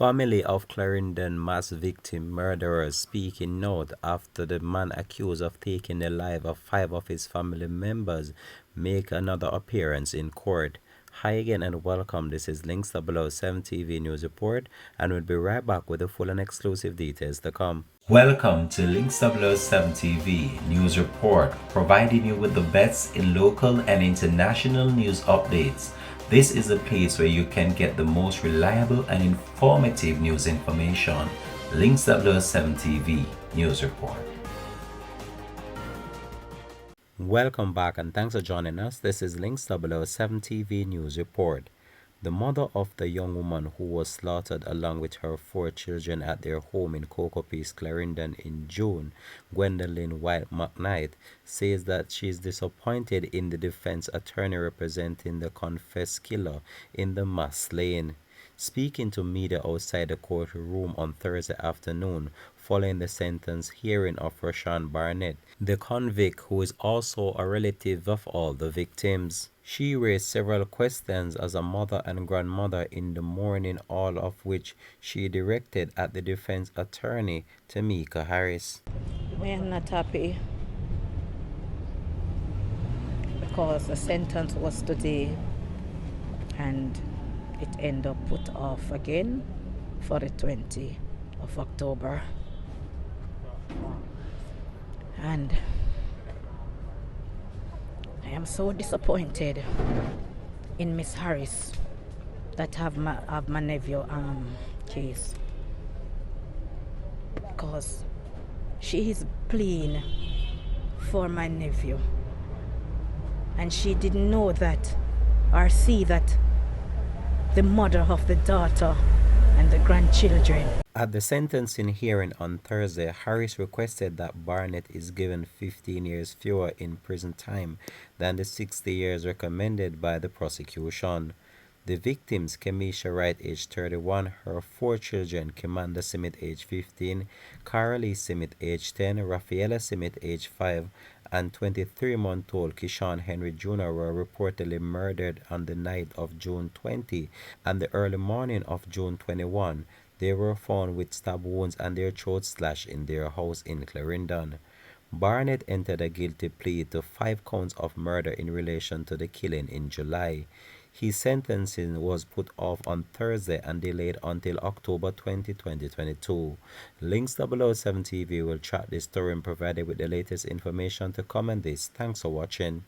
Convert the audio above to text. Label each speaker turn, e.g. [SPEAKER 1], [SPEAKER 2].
[SPEAKER 1] Family of Clarendon mass victim murderers speaking note after the man accused of taking the life of 5 of his family members make another appearance in court. Hi again and welcome. This is Links 007 TV News Report, and we'll be right back with the full and exclusive details to come. Welcome to Links 007 TV News Report, providing you with the best in local and international news updates. This is a place where you can get the most reliable and informative news information. Links 007 TV News Report. Welcome back and thanks for joining us. This is Links 007 TV News Report. The mother of the young woman who was slaughtered along with her 4 children at their home in Cocoa Peace, Clarendon in June, Gwendolyn White McKnight, says that she is disappointed in the defense attorney representing the confessed killer in the mass slaying. Speaking to media outside the courtroom on Thursday afternoon following the sentence hearing of Rushane Barnett, the convict who is also a relative of all the victims. She raised several questions as a mother and grandmother in the morning, all of which she directed at the defense attorney, Tamika Harris.
[SPEAKER 2] We are not happy because the sentence was today and it ended up put off again for the 20th of October. And I am so disappointed in Miss Harris that have my nephew case, because she is pleading for my nephew and she didn't know that or see that the mother of the daughter and the grandchildren.
[SPEAKER 1] At the sentencing hearing on Thursday, Harris requested that Barnett is given 15 years fewer in prison time than the 60 years recommended by the prosecution. The victims, Kemisha Wright, age 31, her 4 children, Kimanda Simit, age 15, Carolee Simit, age 10, Rafaela Simit, age 5, and 23-month-old Kishan Henry Jr. were reportedly murdered on the night of June 20 and the early morning of June 21. They were found with stab wounds and their throats slashed in their house in Clarendon. Barnett entered a guilty plea to 5 counts of murder in relation to the killing in July. His sentencing was put off on Thursday and delayed until October 20, 2022. Links 007 TV will track this story and provide it with the latest information to comment this. Thanks for watching.